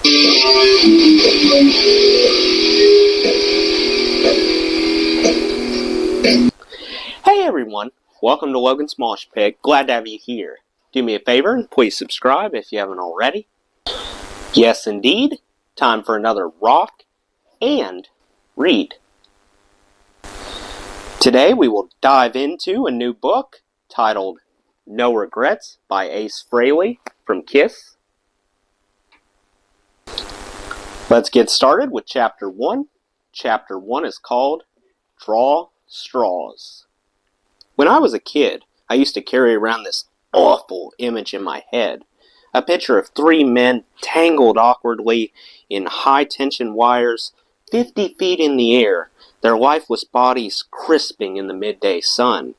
Hey everyone, welcome to Logan's Mosh Pit. Glad to have you here. Do me a favor and please subscribe if you haven't already. Yes indeed, time for another rock and read. Today we will dive into a new book titled No Regrets by Ace Frehley from Kiss. Let's get started with Chapter 1. Chapter 1 is called Draw Straws. When I was a kid, I used to carry around this awful image in my head. A picture of three men tangled awkwardly in high-tension wires 50 feet in the air, their lifeless bodies crisping in the midday sun.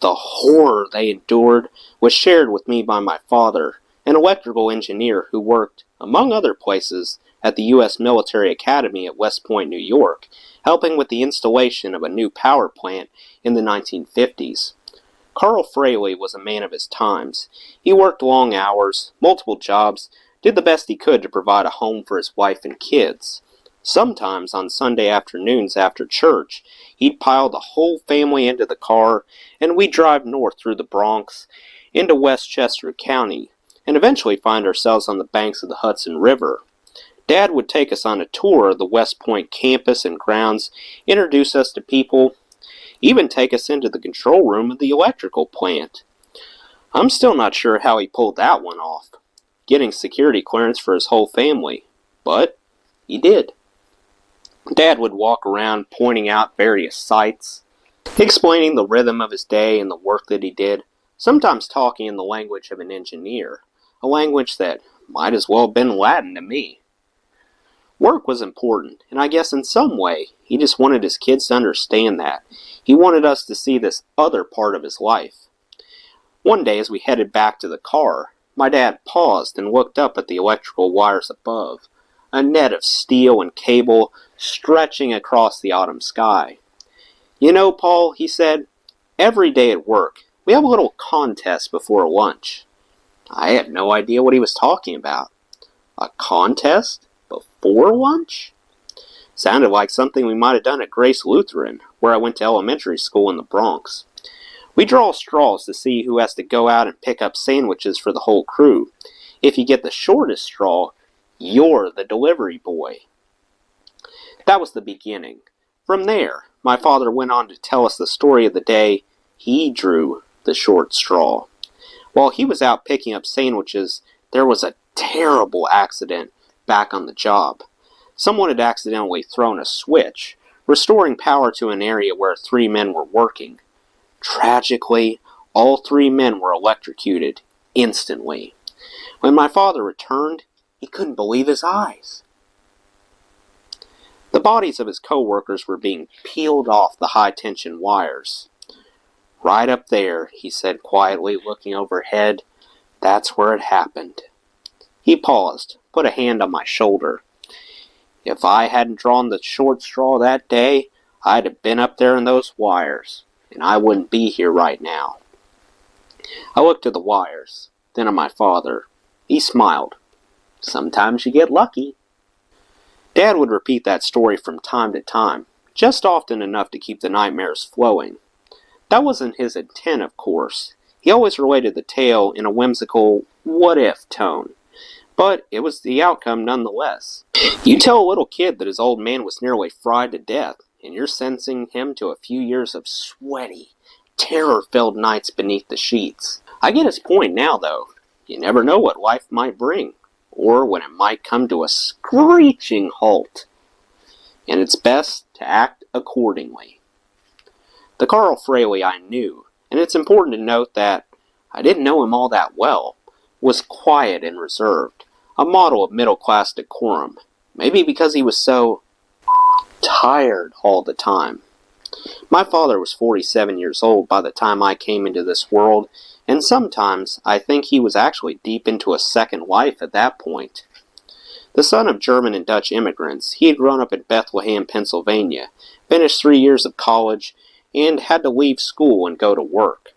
The horror they endured was shared with me by my father, an electrical engineer who worked, among other places, at the U.S. Military Academy at West Point, New York, helping with the installation of a new power plant in the 1950s. Carl Frehley was a man of his times. He worked long hours, multiple jobs, did the best he could to provide a home for his wife and kids. Sometimes on Sunday afternoons after church, he'd pile the whole family into the car, and we'd drive north through the Bronx into Westchester County, and eventually find ourselves on the banks of the Hudson River. Dad would take us on a tour of the West Point campus and grounds, introduce us to people, even take us into the control room of the electrical plant. I'm still not sure how he pulled that one off, getting security clearance for his whole family, but he did. Dad would walk around pointing out various sights, explaining the rhythm of his day and the work that he did, sometimes talking in the language of an engineer, a language that might as well have been Latin to me. Work was important, and I guess in some way, he just wanted his kids to understand that. He wanted us to see this other part of his life. One day, as we headed back to the car, my dad paused and looked up at the electrical wires above, a net of steel and cable stretching across the autumn sky. "You know, Paul," he said, "every day at work, we have a little contest before lunch." I had no idea what he was talking about. A contest? Before lunch? Sounded like something we might have done at Grace Lutheran, where I went to elementary school in the Bronx. We draw straws to see who has to go out and pick up sandwiches for the whole crew. If you get the shortest straw, you're the delivery boy. That was the beginning. From there, my father went on to tell us the story of the day he drew the short straw. While he was out picking up sandwiches, there was a terrible accident back on the job. Someone had accidentally thrown a switch, restoring power to an area where three men were working. Tragically, all three men were electrocuted instantly. When my father returned, he couldn't believe his eyes. The bodies of his co-workers were being peeled off the high-tension wires. "Right up there," he said quietly, looking overhead. "That's where it happened." He paused, put a hand on my shoulder. "If I hadn't drawn the short straw that day, I'd have been up there in those wires, and I wouldn't be here right now." I looked at the wires, then at my father. He smiled. "Sometimes you get lucky." Dad would repeat that story from time to time, just often enough to keep the nightmares flowing. That wasn't his intent, of course. He always related the tale in a whimsical, what-if tone. But it was the outcome nonetheless. You tell a little kid that his old man was nearly fried to death, and you're sentencing him to a few years of sweaty, terror-filled nights beneath the sheets. I get his point now, though. You never know what life might bring, or when it might come to a screeching halt. And it's best to act accordingly. The Carl Frehley I knew, and it's important to note that I didn't know him all that well, was quiet and reserved, a model of middle-class decorum, maybe because he was so tired all the time. My father was 47 years old by the time I came into this world, and sometimes I think he was actually deep into a second life at that point. The son of German and Dutch immigrants, he had grown up in Bethlehem, Pennsylvania, finished 3 years of college, and had to leave school and go to work.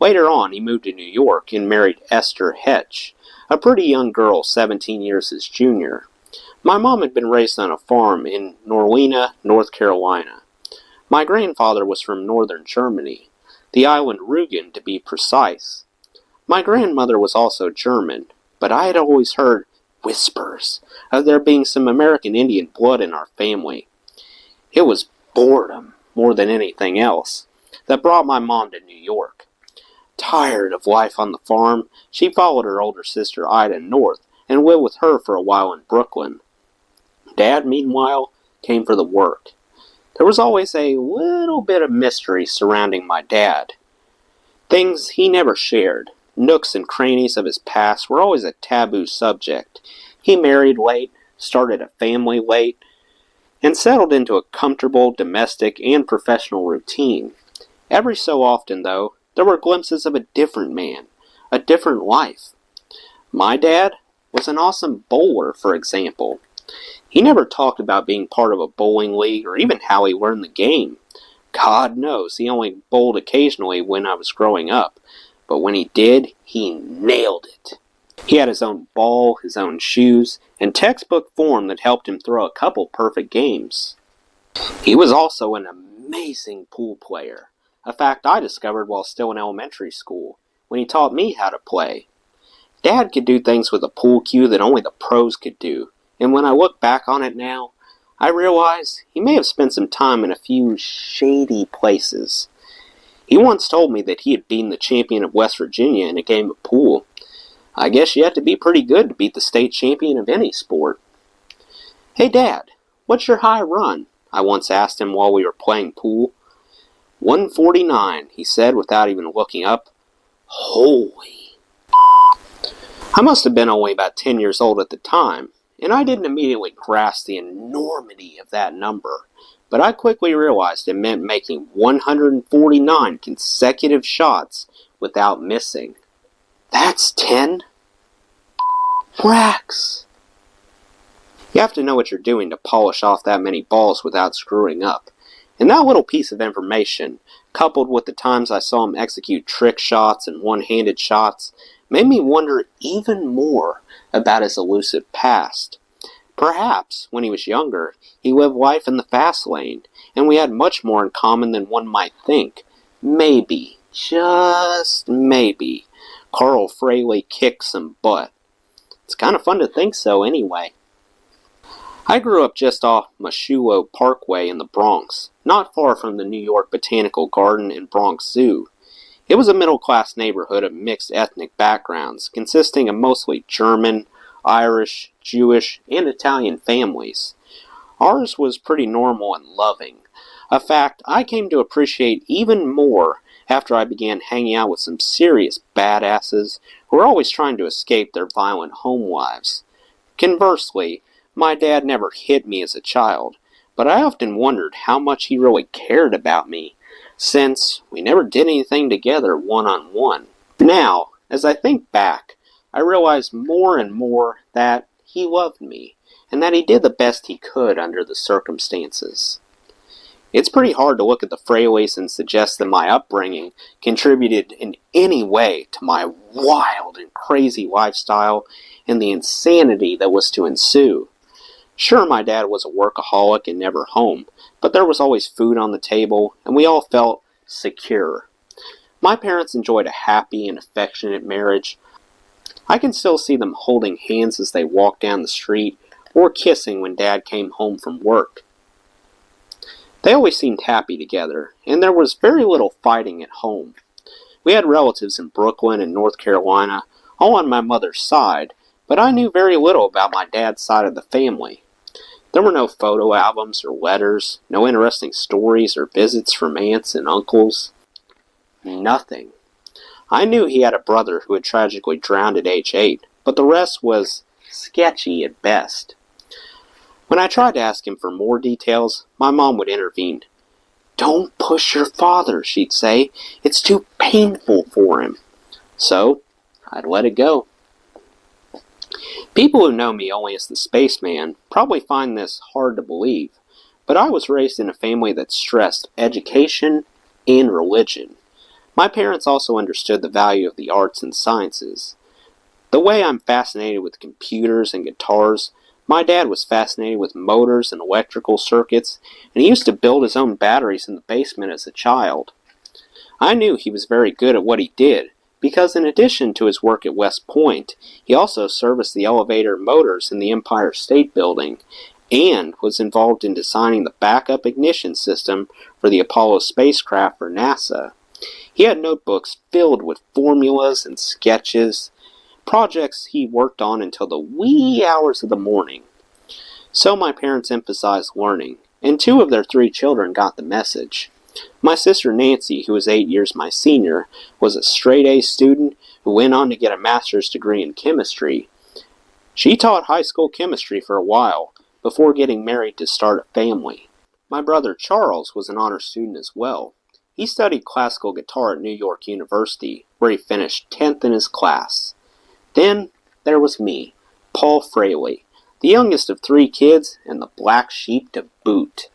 Later on, he moved to New York and married Esther Hetch, a pretty young girl 17 years his junior. My mom had been raised on a farm in Norwena, North Carolina. My grandfather was from northern Germany, the island Rügen to be precise. My grandmother was also German, but I had always heard whispers of there being some American Indian blood in our family. It was boredom, more than anything else, that brought my mom to New York. Tired of life on the farm, she followed her older sister Ida north and lived with her for a while in Brooklyn. Dad, meanwhile, came for the work. There was always a little bit of mystery surrounding my dad. Things he never shared, nooks and crannies of his past, were always a taboo subject. He married late, started a family late, and settled into a comfortable domestic and professional routine. Every so often, though, there were glimpses of a different man, a different life. My dad was an awesome bowler, for example. He never talked about being part of a bowling league or even how he learned the game. God knows he only bowled occasionally when I was growing up, but when he did, he nailed it. He had his own ball, his own shoes, and textbook form that helped him throw a couple perfect games. He was also an amazing pool player, a fact I discovered while still in elementary school, when he taught me how to play. Dad could do things with a pool cue that only the pros could do, and when I look back on it now, I realize he may have spent some time in a few shady places. He once told me that he had beaten the champion of West Virginia in a game of pool. I guess you have to be pretty good to beat the state champion of any sport. "Hey Dad, what's your high run?" I once asked him while we were playing pool. 149, he said without even looking up. Holy. I must have been only about 10 years old at the time, and I didn't immediately grasp the enormity of that number, but I quickly realized it meant making 149 consecutive shots without missing. That's 10 racks. You have to know what you're doing to polish off that many balls without screwing up. And that little piece of information, coupled with the times I saw him execute trick shots and one-handed shots, made me wonder even more about his elusive past. Perhaps, when he was younger, he lived life in the fast lane, and we had much more in common than one might think. Maybe, just maybe, Carl Frehley kicked some butt. It's kind of fun to think so anyway. I grew up just off Mashulo Parkway in the Bronx, not far from the New York Botanical Garden and Bronx Zoo. It was a middle-class neighborhood of mixed ethnic backgrounds, consisting of mostly German, Irish, Jewish, and Italian families. Ours was pretty normal and loving, a fact I came to appreciate even more after I began hanging out with some serious badasses who were always trying to escape their violent home lives. Conversely, my dad never hit me as a child, but I often wondered how much he really cared about me, since we never did anything together one-on-one. Now, as I think back, I realize more and more that he loved me, and that he did the best he could under the circumstances. It's pretty hard to look at the Frehleys and suggest that my upbringing contributed in any way to my wild and crazy lifestyle and the insanity that was to ensue. Sure, my dad was a workaholic and never home, but there was always food on the table, and we all felt secure. My parents enjoyed a happy and affectionate marriage. I can still see them holding hands as they walked down the street, or kissing when Dad came home from work. They always seemed happy together, and there was very little fighting at home. We had relatives in Brooklyn and North Carolina, all on my mother's side, but I knew very little about my dad's side of the family. There were no photo albums or letters, no interesting stories or visits from aunts and uncles. Nothing. I knew he had a brother who had tragically drowned at age 8, but the rest was sketchy at best. When I tried to ask him for more details, my mom would intervene. "Don't push your father," she'd say. "It's too painful for him." So, I'd let it go. People who know me only as the spaceman probably find this hard to believe, but I was raised in a family that stressed education and religion. My parents also understood the value of the arts and sciences. The way I'm fascinated with computers and guitars, my dad was fascinated with motors and electrical circuits, and he used to build his own batteries in the basement as a child. I knew he was very good at what he did, because in addition to his work at West Point, he also serviced the elevator motors in the Empire State Building, and was involved in designing the backup ignition system for the Apollo spacecraft for NASA. He had notebooks filled with formulas and sketches, projects he worked on until the wee hours of the morning. So my parents emphasized learning, and 2 of their 3 children got the message. My sister Nancy, who was 8 years my senior, was a straight-A student who went on to get a master's degree in chemistry. She taught high school chemistry for a while, before getting married to start a family. My brother Charles was an honor student as well. He studied classical guitar at New York University, where he finished 10th in his class. Then there was me, Paul Frehley, the youngest of 3 kids and the black sheep to boot.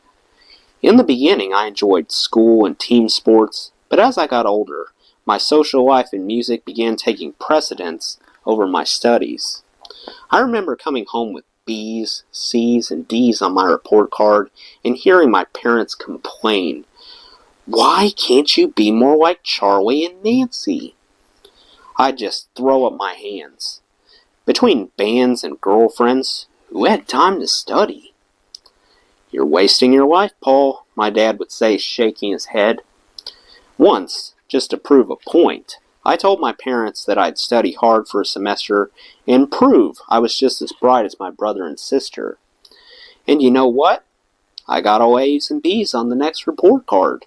In the beginning, I enjoyed school and team sports, but as I got older, my social life and music began taking precedence over my studies. I remember coming home with B's, C's, and D's on my report card and hearing my parents complain, "Why can't you be more like Charlie and Nancy?" I'd just throw up my hands. Between bands and girlfriends, who had time to study? "You're wasting your life, Paul," my dad would say, shaking his head. Once, just to prove a point, I told my parents that I'd study hard for a semester and prove I was just as bright as my brother and sister. And you know what? I got all A's and B's on the next report card.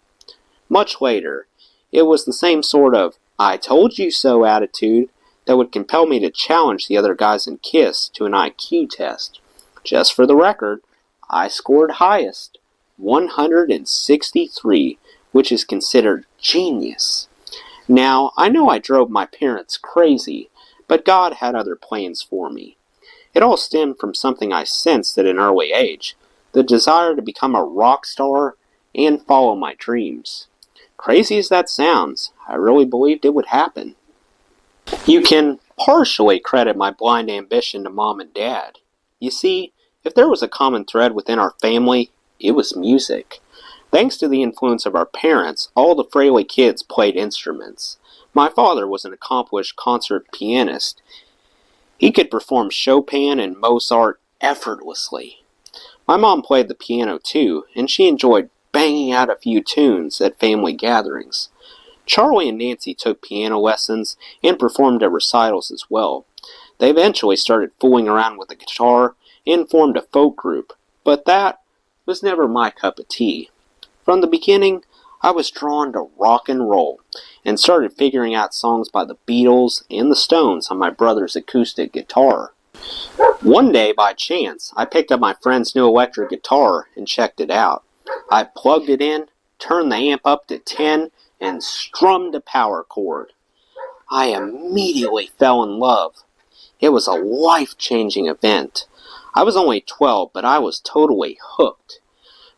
Much later, it was the same sort of "I told you so" attitude that would compel me to challenge the other guys in KISS to an IQ test. Just for the record, I scored highest, 163, which is considered genius. Now, I know I drove my parents crazy, but God had other plans for me. It all stemmed from something I sensed at an early age, the desire to become a rock star and follow my dreams. Crazy as that sounds, I really believed it would happen. You can partially credit my blind ambition to Mom and Dad. You see, if there was a common thread within our family, it was music. Thanks to the influence of our parents, all the Frehley kids played instruments. My father was an accomplished concert pianist. He could perform Chopin and Mozart effortlessly. My mom played the piano too, and she enjoyed banging out a few tunes at family gatherings. Charlie and Nancy took piano lessons and performed at recitals as well. They eventually started fooling around with the guitar and formed a folk group, but that was never my cup of tea. From the beginning, I was drawn to rock and roll, and started figuring out songs by the Beatles and the Stones on my brother's acoustic guitar. One day, by chance, I picked up my friend's new electric guitar and checked it out. I plugged it in, turned the amp up to 10, and strummed a power chord. I immediately fell in love. It was a life-changing event. I was only 12, but I was totally hooked.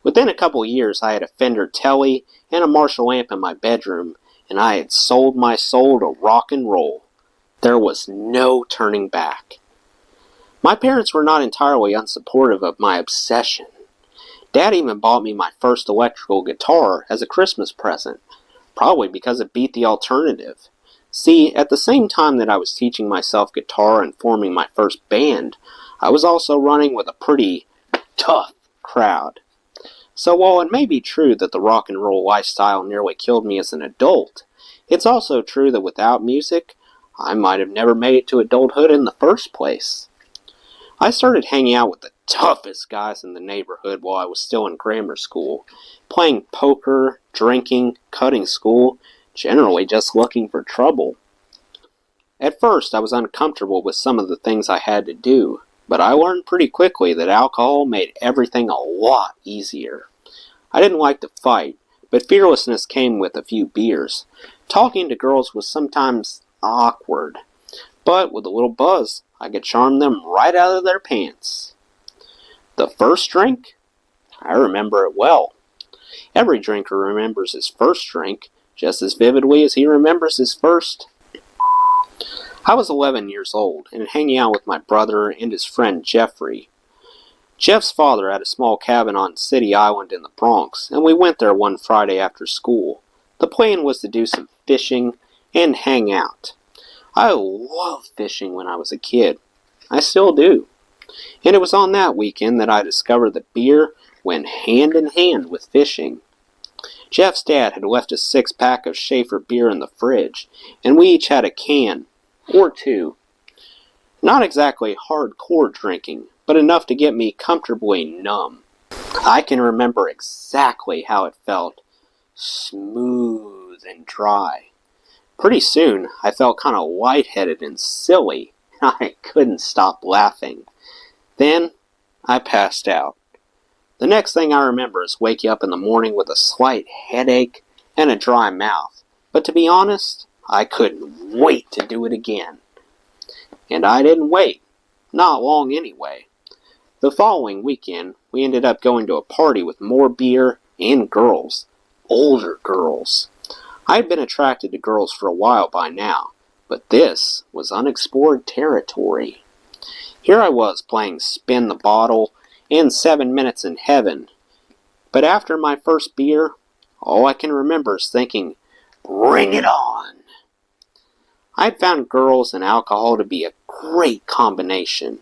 Within a couple years, I had a Fender Telly and a Marshall amp in my bedroom, and I had sold my soul to rock and roll. There was no turning back. My parents were not entirely unsupportive of my obsession. Dad even bought me my first electrical guitar as a Christmas present, probably because it beat the alternative. See, at the same time that I was teaching myself guitar and forming my first band, I was also running with a pretty tough crowd. So while it may be true that the rock and roll lifestyle nearly killed me as an adult, it's also true that without music, I might have never made it to adulthood in the first place. I started hanging out with the toughest guys in the neighborhood while I was still in grammar school, playing poker, drinking, cutting school, generally just looking for trouble. At first, I was uncomfortable with some of the things I had to do, but I learned pretty quickly that alcohol made everything a lot easier. I didn't like to fight, but fearlessness came with a few beers. Talking to girls was sometimes awkward, but with a little buzz, I could charm them right out of their pants. The first drink? I remember it well. Every drinker remembers his first drink, just as vividly as he remembers his first. I was 11 years old and hanging out with my brother and his friend Jeffrey. Jeff's father had a small cabin on City Island in the Bronx, and we went there one Friday after school. The plan was to do some fishing and hang out. I loved fishing when I was a kid. I still do. And it was on that weekend that I discovered that beer went hand in hand with fishing. Jeff's dad had left a 6-pack of Schaefer beer in the fridge, and we each had a can, or two. Not exactly hardcore drinking, but enough to get me comfortably numb. I can remember exactly how it felt. Smooth and dry. Pretty soon, I felt kind of lightheaded and silly. I couldn't stop laughing. Then, I passed out. The next thing I remember is waking up in the morning with a slight headache and a dry mouth. But to be honest, I couldn't wait to do it again. And I didn't wait. Not long anyway. The following weekend, we ended up going to a party with more beer and girls. Older girls. I had been attracted to girls for a while by now, but this was unexplored territory. Here I was playing Spin the Bottle and 7 Minutes in Heaven. But after my first beer, all I can remember is thinking, bring it on! I had found girls and alcohol to be a great combination.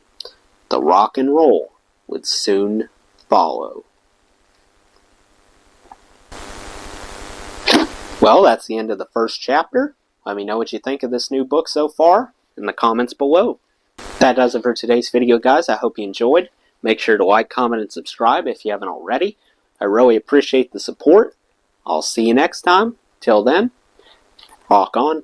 The rock and roll would soon follow. Well, that's the end of the first chapter. Let me know what you think of this new book so far in the comments below. That does it for today's video, guys. I hope you enjoyed. Make sure to like, comment, and subscribe if you haven't already. I really appreciate the support. I'll see you next time. Till then, rock on.